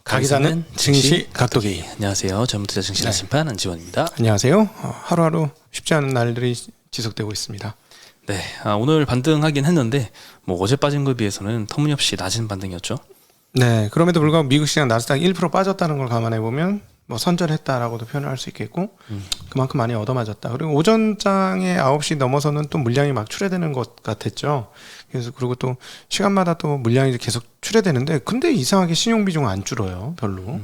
가기자는 증시 각도기. 안녕하세요. 전문투자 증시나 심판 안지원입니다. 안녕하세요. 하루하루 쉽지 않은 날들이 지속되고 있습니다. 네, 오늘 반등하긴 했는데 뭐 어제 빠진 거에 비해서는 터무니없이 낮은 반등이었죠. 네, 그럼에도 불구하고 미국 시장 나스닥 1% 빠졌다는 걸 감안해 보면 뭐 선전했다라고도 표현을 할 수 있겠고 그만큼 많이 얻어맞았다. 그리고 오전장에 9시 넘어서는 또 물량이 막 출회되는 것 같았죠. 그래서 그리고 또 시간마다 또 물량이 계속 출회되는데 근데 이상하게 신용 비중은 안 줄어요. 별로.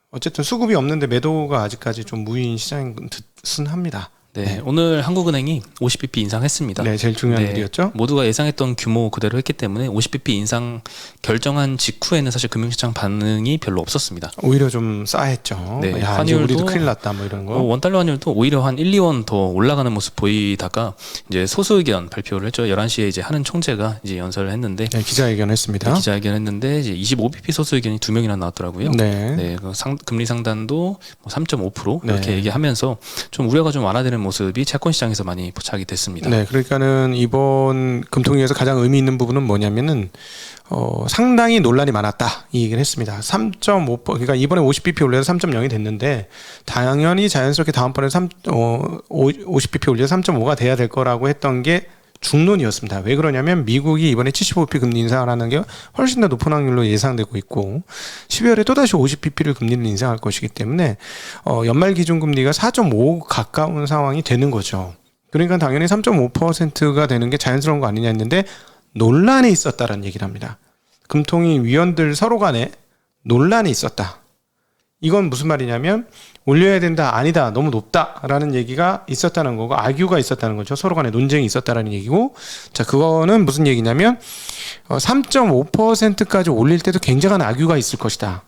어쨌든 수급이 없는데 매도가 아직까지 좀 무인 시장인 듯은 합니다. 네, 오늘 한국은행이 50bp 인상했습니다. 네, 제일 중요한 일이었죠. 모두가 예상했던 규모 그대로 했기 때문에 50bp 인상 결정한 직후에는 사실 금융시장 반응이 별로 없었습니다. 오히려 좀 싸했죠. 네, 야, 환율도 우리도 큰일 났다 뭐 이런 거. 원달러 환율도 오히려 한 1, 2원 더 올라가는 모습 보이다가 이제 소수 의견 발표를 했죠. 11시에 이제 하는 총재가 이제 연설을 했는데 네, 기자회견했습니다. 네, 기자회견했는데 이제 25bp 소수 의견이 2명이나 나왔더라고요. 네. 그 금리 상단도 3.5% 이렇게 네. 얘기하면서 좀 우려가 좀 완화되는 모습이 채권 시장에서 많이 포착이 됐습니다. 네, 그러니까는 이번 금통위에서 가장 의미 있는 부분은 뭐냐면은 상당히 논란이 많았다 이 얘기를 했습니다. 3.5% 그러니까 이번에 50bp 올려서 3.0이 됐는데 당연히 자연스럽게 다음번에 50bp 올려서 3.5가 돼야 될 거라고 했던 게 중론이었습니다. 왜 그러냐면 미국이 이번에 75bp 금리 인상을 하는 게 훨씬 더 높은 확률로 예상되고 있고 12월에 또다시 50bp를 금리를 인상할 것이기 때문에 연말 기준금리가 4.5 가까운 상황이 되는 거죠. 그러니까 당연히 3.5%가 되는 게 자연스러운 거 아니냐 했는데 논란이 있었다라는 얘기를 합니다. 금통위 위원들 서로 간에 논란이 있었다. 이건 무슨 말이냐면 올려야 된다 아니다 너무 높다라는 얘기가 있었다는 거고 아규가 있었다는 거죠. 서로 간에 논쟁이 있었다라는 얘기고 자 그거는 무슨 얘기냐면 3.5%까지 올릴 때도 굉장한 아규가 있을 것이다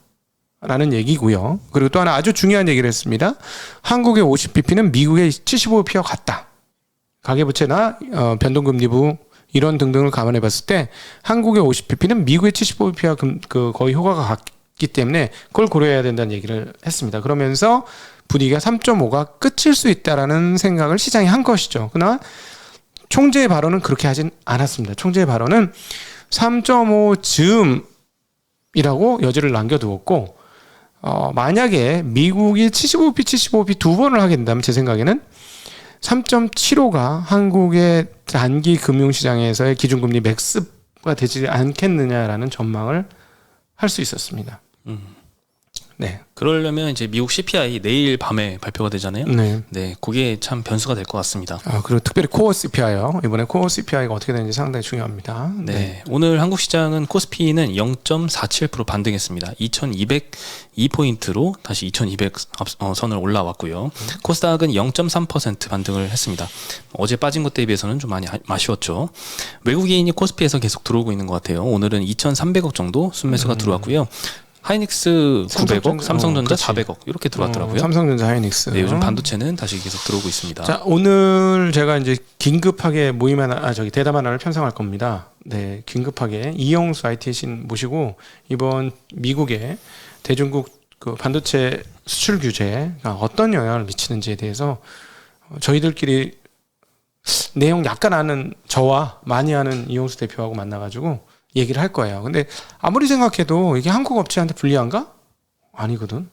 라는 얘기고요. 그리고 또 하나 아주 중요한 얘기를 했습니다. 한국의 50bp는 미국의 75bp와 같다. 가계부채나 변동금리부 이런 등등을 감안해 봤을 때 한국의 50bp는 미국의 75bp와 거의 효과가 같기 때문에 그걸 고려해야 된다는 얘기를 했습니다. 그러면서 분위기가 3.5가 끝일 수 있다라는 생각을 시장이 한 것이죠. 그러나 총재의 발언은 그렇게 하진 않았습니다. 총재의 발언은 3.5 즈음이라고 여지를 남겨두었고 만약에 미국이 75bp 두 번을 하게 된다면 제 생각에는 3.75가 한국의 단기 금융시장에서의 기준금리 맥스가 되지 않겠느냐라는 전망을 할 수 있었습니다. 네. 그러려면 이제 미국 CPI 내일 밤에 발표가 되잖아요. 네. 네, 그게 참 변수가 될 것 같습니다. 그리고 특별히 코어 CPI요. 이번에 코어 CPI가 어떻게 되는지 상당히 중요합니다. 네. 오늘 한국 시장은 코스피는 0.47% 반등했습니다. 2202포인트로 다시 2200 선을 올라왔고요. 코스닥은 0.3% 반등을 했습니다. 어제 빠진 것에 비해서는 좀 많이 아쉬웠죠. 외국인이 코스피에서 계속 들어오고 있는 것 같아요. 오늘은 2,300억 정도 순매수가 들어왔고요. 하이닉스 900억, 삼성전자 400억 이렇게 들어왔더라고요. 삼성전자, 하이닉스. 네, 요즘 반도체는 다시 계속 들어오고 있습니다. 자, 오늘 제가 이제 긴급하게 대담 하나를 편성할 겁니다. 네, 긴급하게 이영수 IT 신 모시고 이번 미국의 대중국 그 반도체 수출 규제가 어떤 영향을 미치는지에 대해서 저희들끼리 내용 약간 아는 저와 많이 아는 이영수 대표하고 만나가지고 얘기를 할 거예요. 근데 아무리 생각해도 이게 한국 업체한테 불리한가? 아니거든.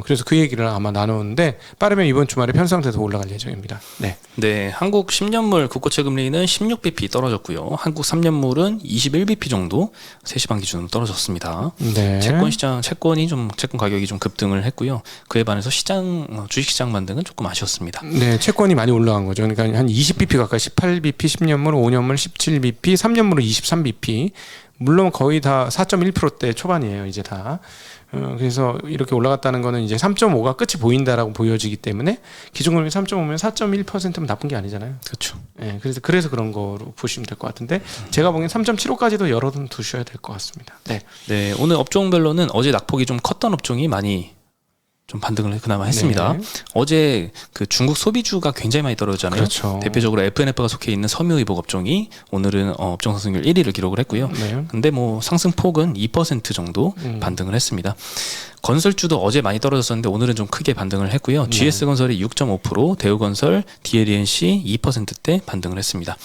그래서 그 얘기를 아마 나누는데 빠르면 이번 주말에 편성돼서 올라갈 예정입니다. 네. 네, 한국 10년물 국고채 금리는 16bp 떨어졌고요. 한국 3년물은 21bp 정도 3시 반 기준으로 떨어졌습니다. 네. 채권 가격이 좀 급등을 했고요. 그에 반해서 주식시장 반등은 조금 아쉬웠습니다. 네, 채권이 많이 올라간 거죠. 그러니까 한 20bp 가까이 18bp, 10년물, 5년물 17bp, 3년물은 23bp. 물론 거의 다 4.1%대 초반이에요, 이제 다. 그래서 이렇게 올라갔다는 거는 이제 3.5가 끝이 보인다라고 보여지기 때문에 기준금리 3.5면 4.1%면 나쁜 게 아니잖아요. 그렇죠. 네, 그래서 그런 거로 보시면 될 것 같은데 제가 보기엔 3.75까지도 열어둔 두셔야 될 것 같습니다. 네. 네, 오늘 업종별로는 어제 낙폭이 좀 컸던 업종이 많이 좀 반등을 그나마 했습니다. 네. 어제 그 중국 소비주가 굉장히 많이 떨어졌잖아요. 그렇죠. 대표적으로 FNF가 속해 있는 섬유의복 업종이 오늘은 업종 상승률 1위를 기록을 했고요. 네. 근데 뭐 상승폭은 2% 정도 반등을 했습니다. 건설주도 어제 많이 떨어졌었는데 오늘은 좀 크게 반등을 했고요. GS건설이 6.5%, 대우건설, DLENC 2%대 반등을 했습니다.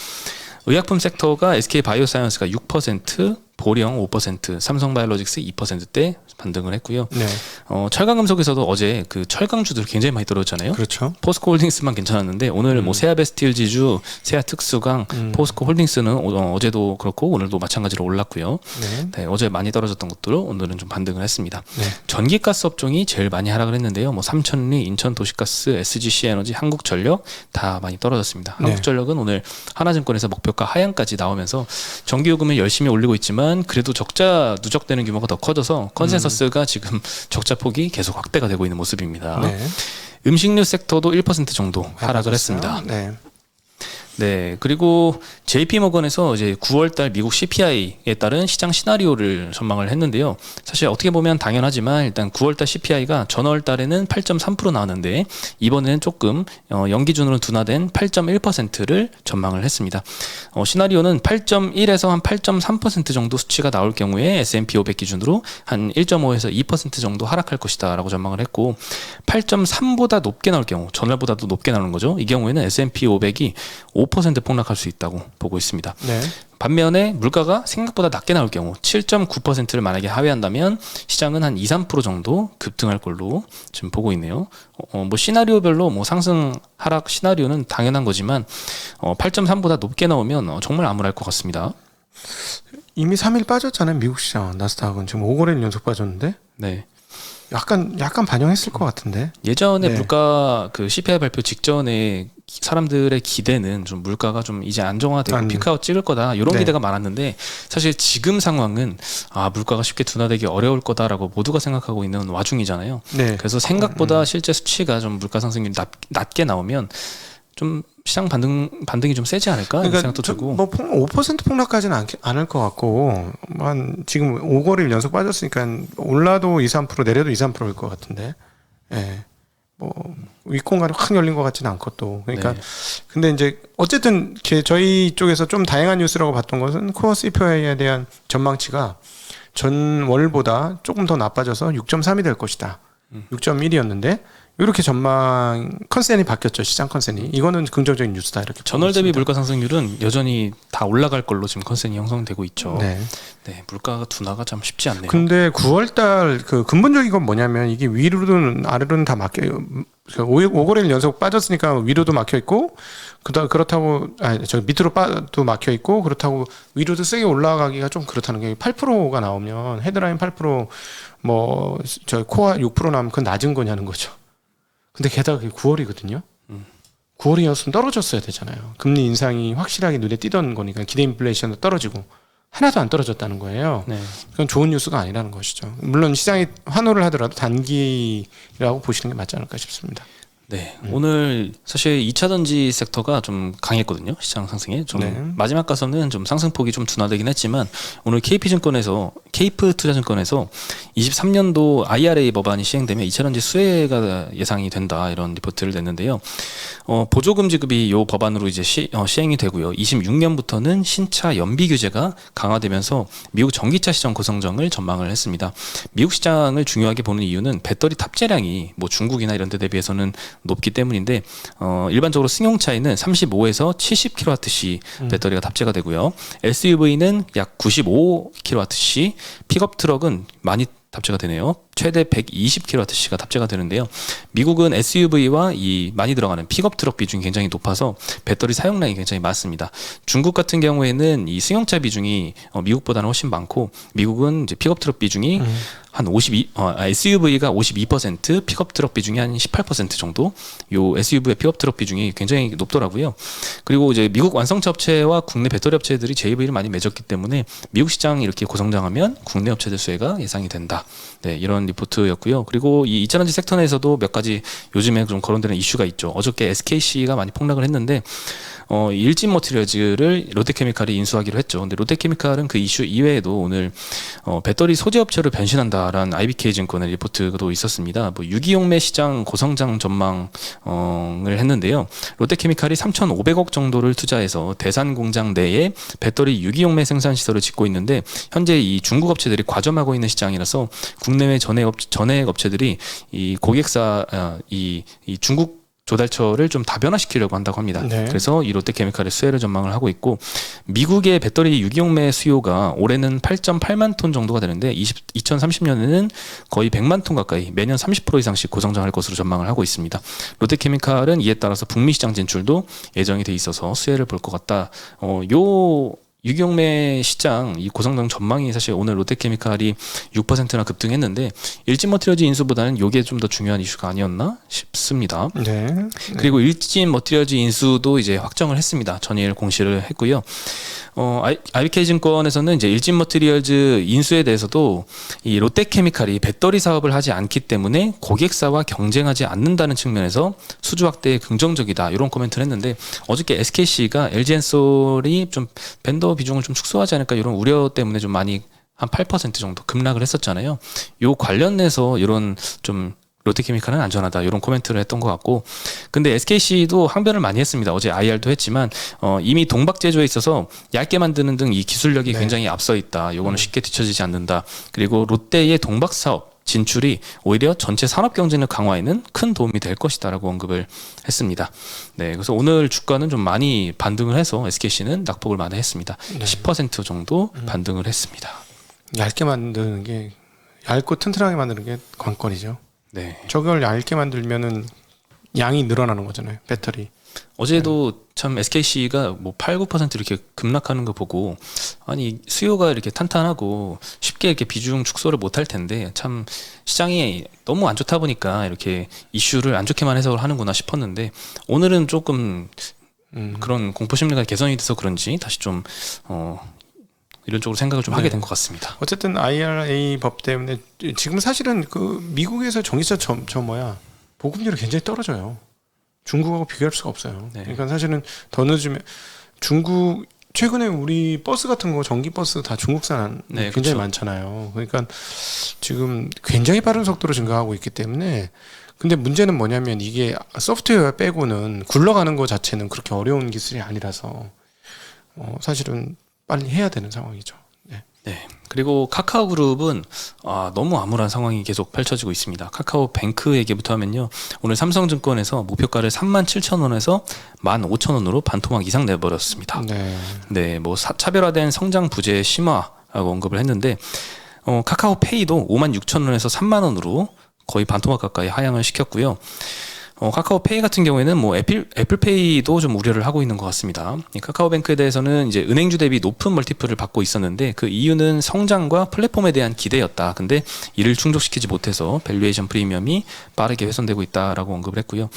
의약품 섹터가 SK바이오사이언스가 6% 보령 5%, 삼성바이오로직스 2%대 반등을 했고요. 네. 철강금속에서도 어제 그 철강주들 굉장히 많이 떨어졌잖아요. 그렇죠. 포스코홀딩스만 괜찮았는데 오늘 뭐 세아베스틸 지주, 세아특수강, 포스코홀딩스는 어제도 그렇고 오늘도 마찬가지로 올랐고요. 네. 네, 어제 많이 떨어졌던 것들 오늘은 좀 반등을 했습니다. 네. 전기가스 업종이 제일 많이 하락을 했는데요. 뭐 삼천리, 인천도시가스, SGC에너지, 한국전력 다 많이 떨어졌습니다. 네. 한국전력은 오늘 하나증권에서 목표가 하향까지 나오면서 전기요금을 열심히 올리고 있지만 그래도 적자 누적되는 규모가 더 커져서 컨센서스가 지금 적자 폭이 계속 확대가 되고 있는 모습입니다. 네. 음식료 섹터도 1% 정도 하락을 빠졌어요. 했습니다. 네. 네, 그리고 JP모건에서 이제 9월달 미국 CPI에 따른 시장 시나리오를 전망을 했는데요. 사실 어떻게 보면 당연하지만 일단 9월달 CPI가 전월달에는 8.3% 나왔는데 이번에는 조금 연기 기준으로 둔화된 8.1%를 전망을 했습니다. 시나리오는 8.1에서 한 8.3% 정도 수치가 나올 경우에 S&P 500 기준으로 한 1.5에서 2% 정도 하락할 것이다라고 전망을 했고 8.3보다 높게 나올 경우 전월보다도 높게 나오는 거죠. 이 경우에는 S&P 500이 5% 폭락할 수 있다고 보고 있습니다. 네. 반면에 물가가 생각보다 낮게 나올 경우 7.9%를 만약에 하회한다면 시장은 한 2, 3% 정도 급등할 걸로 지금 보고 있네요. 뭐 시나리오별로 뭐 상승 하락 시나리오는 당연한 거지만 8.3보다 높게 나오면 정말 암울할 것 같습니다. 이미 3일 빠졌잖아요. 미국 시장 나스닥은 지금 5거래일 연속 빠졌는데 네. 약간 반영했을 것 같은데. 예전에 네. 물가 그 CPI 발표 직전에 사람들의 기대는 좀 물가가 좀 이제 안정화되고 피크아웃 찍을 거다 이런 네. 기대가 많았는데 사실 지금 상황은 물가가 쉽게 둔화되기 어려울 거다라고 모두가 생각하고 있는 와중이잖아요. 네. 그래서 생각보다 실제 수치가 좀 물가 상승률이 낮게 나오면 좀 시장 반등이 좀 세지 않을까 이런 생각도 들고. 뭐 5% 폭락까지는 않을 것 같고 한 지금 5거래일 연속 빠졌으니까 올라도 2, 3% 내려도 2, 3%일 것 같은데. 예. 뭐 윗공간이 확 열린 것 같지는 않고 또 그러니까 네. 근데 이제 어쨌든 저희 쪽에서 좀 다양한 뉴스라고 봤던 것은 코어 CPI에 대한 전망치가 전월보다 조금 더 나빠져서 6.3이 될 것이다. 6.1이었는데 이렇게 전망 컨센이 바뀌었죠. 시장 컨센이. 이거는 긍정적인 뉴스다 이렇게. 전월 대비 물가 상승률은 여전히 다 올라갈 걸로 지금 컨센이 형성되고 있죠. 네. 네, 물가가 둔화가 참 쉽지 않네요. 근데 9월달 그 근본적인 건 뭐냐면 이게 위로든 아래로는 다 막혀. 5거래일 연속 빠졌으니까 위로도 막혀 있고 그렇다고 저 밑으로 또 막혀 있고 그렇다고 위로도 세게 올라가기가 좀 그렇다는 게 8%가 나오면 헤드라인 8%뭐 저 코어 6% 나오면 그건 낮은 거냐는 거죠. 근데 게다가 그게 9월이거든요. 9월이었으면 떨어졌어야 되잖아요. 금리 인상이 확실하게 눈에 띄던 거니까 기대 인플레이션도 떨어지고 하나도 안 떨어졌다는 거예요. 네. 그건 좋은 뉴스가 아니라는 것이죠. 물론 시장이 환호를 하더라도 단기라고 보시는 게 맞지 않을까 싶습니다. 네, 오늘 사실 2차 전지 섹터가 좀 강했거든요. 시장 상승에 좀 네. 마지막 가서는 좀 상승폭이 좀 둔화되긴 했지만 오늘 KP증권에서 케이프투자증권에서 23년도 IRA 법안이 시행되면 2차 전지 수혜가 예상이 된다 이런 리포트를 냈는데요. 보조금 지급이 이 법안으로 이제 시행이 되고요. 26년부터는 신차 연비 규제가 강화되면서 미국 전기차 시장 고성장을 전망을 했습니다. 미국 시장을 중요하게 보는 이유는 배터리 탑재량이 뭐 중국이나 이런 데 대비해서는 높기 때문인데 일반적으로 승용차에는 35에서 70kWh 배터리가 탑재가 되고요. SUV는 약 95kWh, 픽업 트럭은 많이 탑재가 되네요. 최대 120kWh가 탑재가 되는데요. 미국은 SUV와 이 많이 들어가는 픽업 트럭 비중이 굉장히 높아서 배터리 사용량이 굉장히 많습니다. 중국 같은 경우에는 이 승용차 비중이 미국보다는 훨씬 많고 미국은 이제 픽업 트럭 비중이 한 SUV가 52%, 픽업 트럭 비중이 한 18% 정도. 요 SUV의 픽업 트럭 비중이 굉장히 높더라고요. 그리고 이제 미국 완성차 업체와 국내 배터리 업체들이 JV를 많이 맺었기 때문에 미국 시장이 이렇게 고성장하면 국내 업체들 수혜가 예상이 된다. 네, 이런 리포트였고요. 그리고 이 2차전지 섹터 내에서도 몇 가지 요즘에 좀 거론되는 이슈가 있죠. 어저께 SKC가 많이 폭락을 했는데 일진 머티리얼즈를 롯데케미칼이 인수하기로 했죠. 근데 롯데케미칼은 그 이슈 이외에도 오늘 배터리 소재 업체로 변신한다라는 IBK 증권의 리포트도 있었습니다. 뭐 유기용매 시장 고성장 전망을 했는데요. 롯데케미칼이 3,500억 정도를 투자해서 대산 공장 내에 배터리 유기용매 생산 시설을 짓고 있는데 현재 이 중국 업체들이 과점하고 있는 시장이라서 국내외 전액 업체들이 이 고객사 이 중국 조달처를 좀 다변화시키려고 한다고 합니다. 네. 그래서 이 롯데케미칼의 수혜를 전망을 하고 있고 미국의 배터리 유기용매 수요가 올해는 8.8만 톤 정도가 되는데 2030년에는 거의 100만 톤 가까이 매년 30% 이상씩 고성장할 것으로 전망을 하고 있습니다. 롯데케미칼은 이에 따라서 북미 시장 진출도 예정이 돼 있어서 수혜를 볼 것 같다. 요 유기용매 시장 이 고성장 전망이 사실 오늘 롯데케미칼이 6%나 급등했는데 일진머티리얼즈 인수보다는 이게 좀 더 중요한 이슈가 아니었나 싶습니다. 네. 그리고 일진머티리얼즈 인수도 이제 확정을 했습니다. 전일 공시를 했고요. IBK증권에서는 이제 일진머티리얼즈 인수에 대해서도 이 롯데케미칼이 배터리 사업을 하지 않기 때문에 고객사와 경쟁하지 않는다는 측면에서 수주 확대에 긍정적이다 이런 코멘트를 했는데 어저께 SKC가 LG엔솔이 좀 벤더 비중을 좀 축소하지 않을까 이런 우려 때문에 좀 많이 한 8% 정도 급락을 했었잖아요. 요 관련해서 이런 좀 롯데케미칼은 안전하다 이런 코멘트를 했던 것 같고 근데 SKC도 항변을 많이 했습니다. 어제 IR도 했지만 이미 동박 제조에 있어서 얇게 만드는 등 이 기술력이 굉장히 앞서 있다. 요거는 쉽게 뒤처지지 않는다. 그리고 롯데의 동박 사업 진출이 오히려 전체 산업 경쟁력 강화에는 큰 도움이 될 것이다라고 언급을 했습니다. 네, 그래서 오늘 주가는 좀 많이 반등을 해서 SKC는 낙폭을 많이 했습니다. 10% 정도 반등을 했습니다. 얇게 만드는 게 얇고 튼튼하게 만드는 게 관건이죠. 네. 저걸 얇게 만들면은 양이 늘어나는 거잖아요. 배터리. 어제도 참 SKC가 뭐 8, 9% 이렇게 급락하는 거 보고 아니 수요가 이렇게 탄탄하고 쉽게 이렇게 비중 축소를 못할 텐데 참 시장이 너무 안 좋다 보니까 이렇게 이슈를 안 좋게만 해석을 하는구나 싶었는데 오늘은 조금 그런 공포 심리가 개선이 돼서 그런지 다시 좀 이런 쪽으로 생각을 좀 하게 된 것 같습니다. 어쨌든 IRA 법 때문에 지금 사실은 그 미국에서 전기차 보급률이 굉장히 떨어져요. 중국하고 비교할 수가 없어요. 네. 그러니까 사실은 더 늦으면 중국 최근에 우리 버스 같은 거 전기 버스 다 중국산 네, 굉장히 그렇죠. 많잖아요. 그러니까 지금 굉장히 빠른 속도로 증가하고 있기 때문에 근데 문제는 뭐냐면 이게 소프트웨어 빼고는 굴러가는 거 자체는 그렇게 어려운 기술이 아니라서 사실은 빨리 해야 되는 상황이죠. 네. 네. 그리고 카카오그룹은 너무 암울한 상황이 계속 펼쳐지고 있습니다. 카카오뱅크 얘기부터 하면요. 오늘 삼성증권에서 목표가를 37,000원에서 15,000원으로 반토막 이상 내버렸습니다. 네. 네, 뭐 차별화된 성장 부재 심화라고 언급을 했는데 카카오페이도 56,000원에서 3만 원으로 거의 반토막 가까이 하향을 시켰고요. 카카오페이 같은 경우에는 뭐 애플페이도 좀 우려를 하고 있는 것 같습니다. 이 카카오뱅크에 대해서는 이제 은행주 대비 높은 멀티플을 받고 있었는데 그 이유는 성장과 플랫폼에 대한 기대였다. 근데 이를 충족시키지 못해서 밸류에이션 프리미엄이 빠르게 훼손되고 있다라고 언급을 했고요.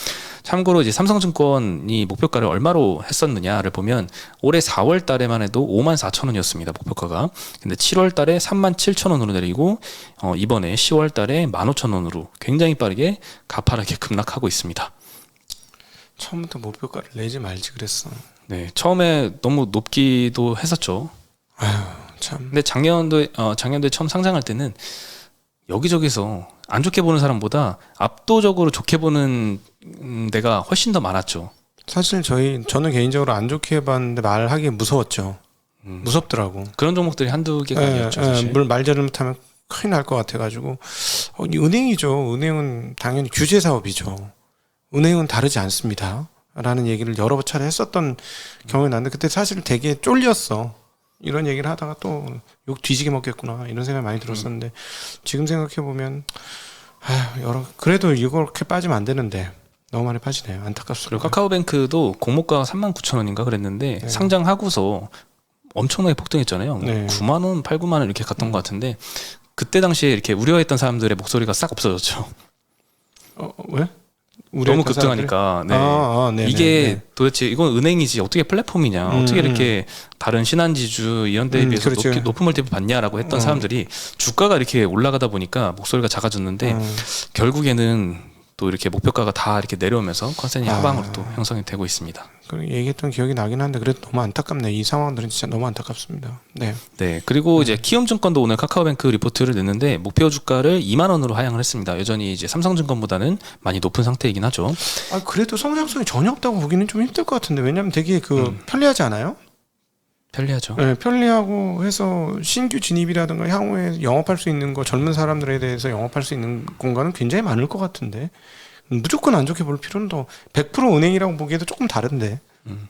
참고로 이제 삼성증권이 목표가를 얼마로 했었느냐를 보면 올해 4월 달에만 해도 54,000원이었습니다. 목표가가. 근데 7월 달에 37,000원으로 내리고 이번에 10월 달에 15,000원으로 굉장히 빠르게 가파르게 급락하고 있습니다. 처음부터 목표가를 내지 말지 그랬어. 네, 처음에 너무 높기도 했었죠. 아유, 참. 근데 작년도에 처음 상장할 때는 여기저기서 안 좋게 보는 사람보다 압도적으로 좋게 보는 데가 훨씬 더 많았죠. 사실 저는 개인적으로 안 좋게 봤는데 말하기 무서웠죠. 무섭더라고. 그런 종목들이 한두 개가 아니었죠. 사실. 말 잘못하면 큰일 날 것 같아가지고 은행이죠. 은행은 당연히 규제 사업이죠. 은행은 다르지 않습니다. 라는 얘기를 여러 차례 했었던 경험이 나는데 그때 사실 되게 쫄렸어. 이런 얘기를 하다가 또 욕 뒤지게 먹겠구나 이런 생각이 많이 들었었는데 지금 생각해보면 그래도 이렇게 빠지면 안 되는데 너무 많이 빠지네요. 안타깝습니다. 그리고 카카오뱅크도 공모가가 39,000원인가 그랬는데 네. 상장하고서 엄청나게 폭등했잖아요. 네. 9만 원, 8, 9만 원 이렇게 갔던 것 같은데 그때 당시에 이렇게 우려했던 사람들의 목소리가 싹 없어졌죠. 왜? 너무 급등하니까. 네. 이게 도대체 이건 은행이지 어떻게 플랫폼이냐 어떻게 이렇게 다른 신한지주 이런 데에 비해서 그렇죠. 높은 멀티플 받냐라고 했던 사람들이 주가가 이렇게 올라가다 보니까 목소리가 작아졌는데 결국에는 또 이렇게 목표가가 다 이렇게 내려오면서 컨센이 하방으로 또 형성이 되고 있습니다. 그렇게 얘기했던 기억이 나긴 한데 그래도 너무 안타깝네. 이 상황들은 진짜 너무 안타깝습니다. 네. 네. 그리고 이제 키움증권도 오늘 카카오뱅크 리포트를 냈는데 목표 주가를 2만 원으로 하향을 했습니다. 여전히 이제 삼성증권보다는 많이 높은 상태이긴 하죠. 그래도 성장성이 전혀 없다고 보기는 좀 힘들 것 같은데 왜냐면 되게 편리하지 않아요? 편리하죠. 네, 편리하고 해서 신규 진입이라든가 향후에 영업할 수 있는 거 젊은 사람들에 대해서 영업할 수 있는 공간은 굉장히 많을 것 같은데 무조건 안 좋게 볼 필요는 더 100% 은행이라고 보기에도 조금 다른데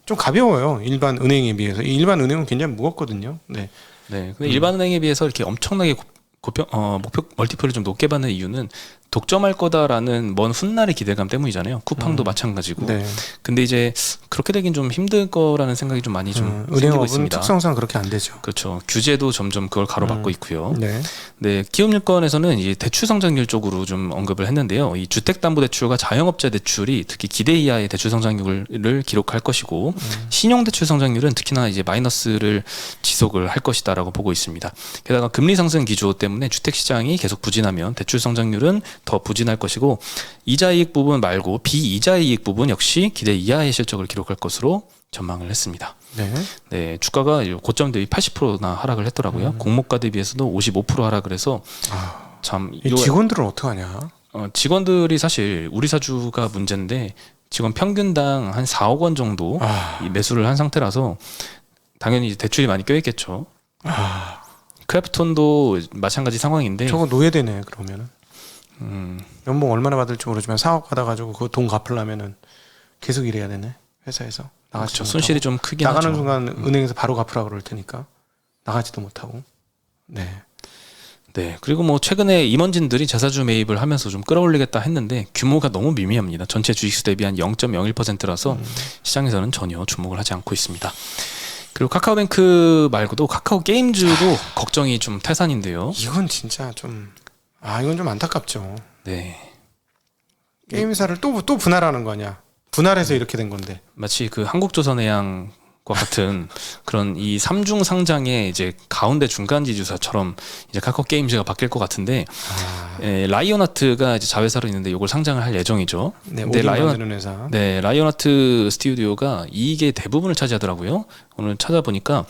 좀 가벼워요. 일반 은행에 비해서. 일반 은행은 굉장히 무겁거든요. 네. 네. 근데 일반 은행에 비해서 이렇게 엄청나게 목표 멀티플을 좀 높게 받는 이유는 독점할 거다라는 먼 훗날의 기대감 때문이잖아요. 쿠팡도 마찬가지고. 네. 근데 이제 그렇게 되긴 좀 힘들 거라는 생각이 좀 많이 좀 생기고 은행업은 있습니다. 특성상 그렇게 안 되죠. 그렇죠. 규제도 점점 그걸 가로막고 있고요. 네. 네, 기업일권에서는 이제 대출 성장률 쪽으로 좀 언급을 했는데요. 이 주택담보대출과 자영업자 대출이 특히 기대 이하의 대출 성장률을 기록할 것이고 신용대출 성장률은 특히나 이제 마이너스를 지속을 할 것이다라고 보고 있습니다. 게다가 금리 상승 기조 때문에 주택 시장이 계속 부진하면 대출 성장률은 더 부진할 것이고 이자이익 부분 말고 비이자이익 부분 역시 기대 이하의 실적을 기록할 것으로 전망을 했습니다. 네. 네, 주가가 고점 대비 80%나 하락을 했더라고요. 공모가 대비해서도 55% 하락을 해서 참 이 직원들은 어떡하냐? 직원들이 사실 우리 사주가 문제인데 직원 평균당 한 4억 원 정도 이 매수를 한 상태라서 당연히 이제 대출이 많이 껴있겠죠. 크래프톤도 마찬가지 상황인데 저거 노예되네 그러면은. 연봉 얼마나 받을지 모르지만 사업 받아가지고 그 돈 갚으려면은 계속 일해야 되네 회사에서. 그렇죠. 손실이 좀 크긴 나가는 하죠. 순간 은행에서 바로 갚으라 그럴 테니까 나가지도 못하고. 네. 네. 그리고 뭐 최근에 임원진들이 자사주 매입을 하면서 좀 끌어올리겠다 했는데 규모가 너무 미미합니다. 전체 주식수 대비 한 0.01%라서 시장에서는 전혀 주목을 하지 않고 있습니다. 그리고 카카오뱅크 말고도 카카오 게임즈도 걱정이 좀 태산인데요. 이건 진짜 좀 이건 좀 안타깝죠. 네. 게임사를 또 분할하는 거 아니야? 분할해서 이렇게 된 건데. 마치 그 한국조선해양과 같은 그런 이 삼중 상장의 이제 가운데 중간 지주사처럼 이제 카카오 게임즈가 바뀔 것 같은데 라이온하트가 이제 자회사로 있는데 이걸 상장을 할 예정이죠. 네, 근데 오딘 만드는 회사. 네, 라이온하트 스튜디오가 이익의 대부분을 차지하더라고요. 오늘 찾아보니까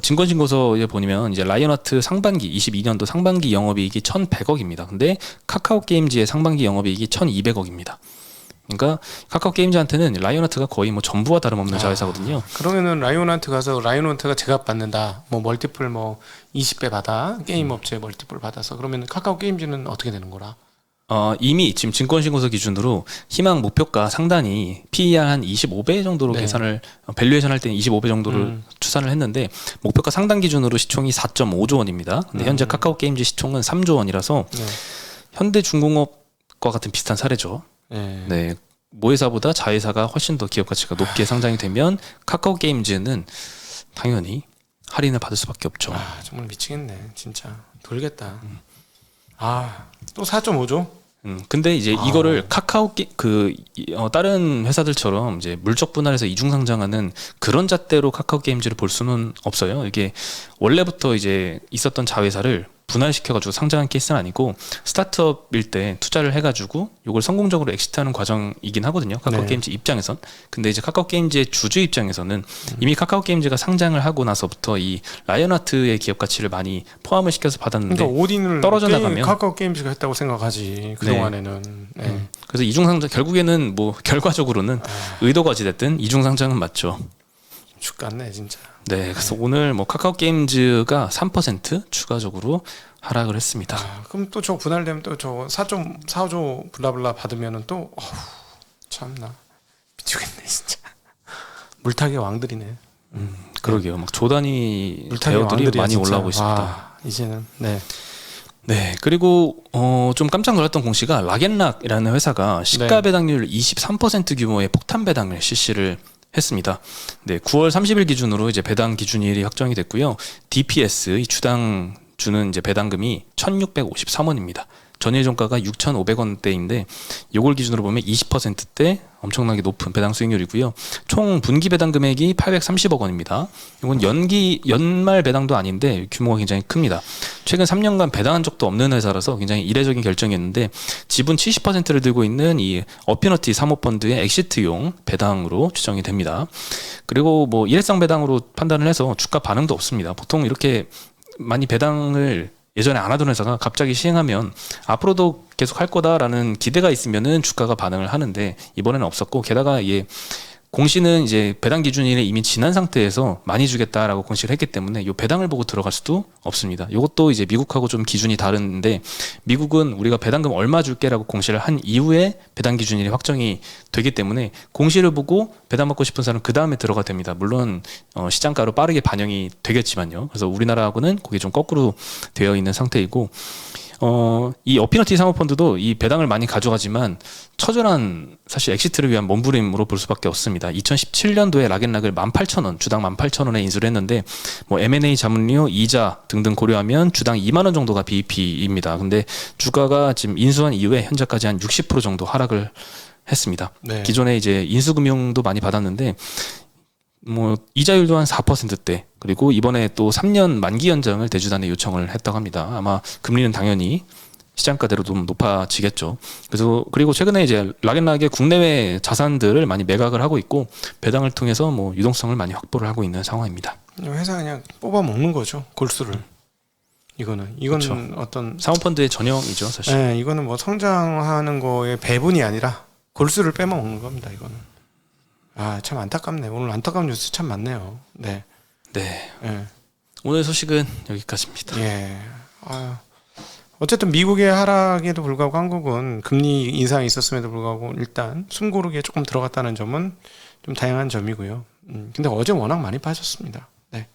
증권신고서에 보면 이제 라이온하트 상반기 22년도 상반기 영업이익이 1,100억입니다. 근데 카카오 게임즈의 상반기 영업이익이 1,200억입니다. 그러니까 카카오 게임즈한테는 라이온하트가 거의 뭐 전부와 다름없는 자회사거든요. 그러면은 라이온하트 가서 라이온하트가 제값 받는다. 뭐 멀티플 뭐 20배 받아. 게임 업체 멀티플 받아서 그러면 카카오 게임즈는 어떻게 되는 거라? 이미 지금 증권신고서 기준으로 희망 목표가 상단이 PER 한 25배 정도로 네. 계산을 밸류에이션 할 때는 25배 정도를 추산을 했는데 목표가 상단 기준으로 시총이 4.5조 원입니다. 근데 현재 카카오 게임즈 시총은 3조 원이라서 현대중공업과 같은 비슷한 사례죠. 네. 모회사보다 자회사가 훨씬 더 기업 가치가 높게 상장이 되면 카카오 게임즈는 당연히 할인을 받을 수밖에 없죠. 정말 미치겠네. 진짜 돌겠다. 또 4.5조? 근데 이제 이거를 카카오 다른 회사들처럼 이제 물적 분할해서 이중 상장하는 그런 잣대로 카카오 게임즈를 볼 수는 없어요. 이게 원래부터 이제 있었던 자회사를 분할시켜가지고 상장한 케이스는 아니고 스타트업일 때 투자를 해가지고 이걸 성공적으로 엑시트하는 과정이긴 하거든요. 카카오 게임즈 입장에선. 근데 이제 카카오 게임즈의 주주 입장에서는 이미 카카오 게임즈가 상장을 하고 나서부터 이 라이온하트의 기업 가치를 많이 포함을 시켜서 받았는데 그러니까 오딘을 떨어져 나가면 카카오 게임즈가 했다고 생각하지 그 동안에는. 그래서 이중 상장 결국에는 뭐 결과적으로는 의도가 어찌됐든 이중 상장은 맞죠. 죽겠네 진짜. 네, 그래서 오늘 뭐 카카오 게임즈가 3% 추가적으로 하락을 했습니다. 그럼 또 저 분할되면 또 저 4.45조 블라블라 받으면은 또 참나 미치겠네 진짜. 물타기 왕들이네. 그러게요. 막 조단위 물타기 배우들이 왕들이야, 많이 진짜. 올라오고 있습니다. 이제는 네, 그리고 좀 깜짝 놀랐던 공시가 락앤락이라는 회사가 시가 배당률 23% 규모의 폭탄 배당을 실시를 했습니다. 네, 9월 30일 기준으로 이제 배당 기준일이 확정이 됐고요. DPS 이 주당 주는 이제 배당금이 1,653원입니다. 전일 종가가 6,500원대인데 요걸 기준으로 보면 20%대 엄청나게 높은 배당 수익률이고요. 총 분기 배당 금액이 830억 원입니다. 이건 연말 배당도 아닌데 규모가 굉장히 큽니다. 최근 3년간 배당한 적도 없는 회사라서 굉장히 이례적인 결정이었는데 지분 70%를 들고 있는 이 어피너티 사모펀드의 엑시트용 배당으로 추정이 됩니다. 그리고 뭐 일회성 배당으로 판단을 해서 주가 반응도 없습니다. 보통 이렇게 많이 배당을 예전에 안 하던 회사가 갑자기 시행하면 앞으로도 계속 할 거다라는 기대가 있으면은 주가가 반응을 하는데 이번에는 없었고 게다가 공시는 이제 배당 기준일에 이미 지난 상태에서 많이 주겠다라고 공시를 했기 때문에 이 배당을 보고 들어갈 수도 없습니다. 이것도 이제 미국하고 좀 기준이 다른데 미국은 우리가 배당금 얼마 줄게라고 공시를 한 이후에 배당 기준일이 확정이 되기 때문에 공시를 보고 배당 받고 싶은 사람은 그 다음에 들어가 됩니다. 물론 시장가로 빠르게 반영이 되겠지만요. 그래서 우리나라하고는 그게 좀 거꾸로 되어 있는 상태이고 이 어피너티 사모펀드도 이 배당을 많이 가져가지만 처절한 사실 엑시트를 위한 몸부림으로 볼 수밖에 없습니다. 2017년도에 락앤락을 18,000원, 주당 18,000원에 인수를 했는데 뭐 M&A 자문료, 이자 등등 고려하면 주당 2만 원 정도가 BEP입니다. 근데 주가가 지금 인수한 이후에 현재까지 한 60% 정도 하락을 했습니다. 네. 기존에 이제 인수금융도 많이 받았는데 뭐 이자율도 한 4%대 그리고 이번에 또 3년 만기 연장을 대주단에 요청을 했다고 합니다. 아마 금리는 당연히 시장가대로 좀 높아지겠죠. 그리고 최근에 이제 락앤락의 국내외 자산들을 많이 매각을 하고 있고 배당을 통해서 뭐 유동성을 많이 확보를 하고 있는 상황입니다. 회사 그냥 뽑아 먹는 거죠. 골수를. 이거는 그렇죠. 어떤 사모펀드의 전형이죠, 사실. 네, 이거는 뭐 성장하는 거의 배분이 아니라 골수를 빼먹는 겁니다. 이거는. 아, 참 안타깝네. 오늘 안타까운 뉴스 참 많네요. 네. 네. 예. 오늘 소식은 여기까지입니다. 예. 아, 어쨌든 미국의 하락에도 불구하고 한국은 금리 인상이 있었음에도 불구하고 일단 숨고르기에 조금 들어갔다는 점은 좀 다양한 점이고요. 근데 어제 워낙 많이 빠졌습니다. 네.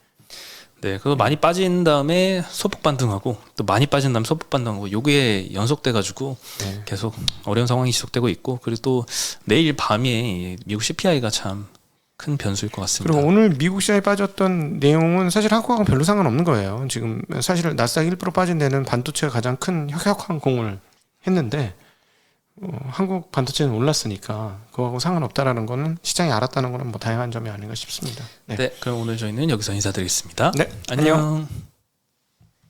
네, 그거 많이 빠진 다음에 소폭 반등하고 또 많이 빠진 다음에 소폭 반등하고 요게 연속돼 가지고 네. 계속 어려운 상황이 지속되고 있고 그리고 또 내일 밤에 미국 CPI가 참 큰 변수일 것 같습니다. 그리고 오늘 미국 시장에 빠졌던 내용은 사실 한국하고 별로 상관없는 거예요. 지금 사실 나스닥 1% 빠진 데는 반도체가 가장 큰 혁혁한 공을 했는데 한국 반도체는 올랐으니까 그거하고 상관없다라는 거는 시장이 알았다는 거는 뭐 다양한 점이 아닌가 싶습니다. 네, 그럼 오늘 저희는 여기서 인사드리겠습니다. 네, 안녕.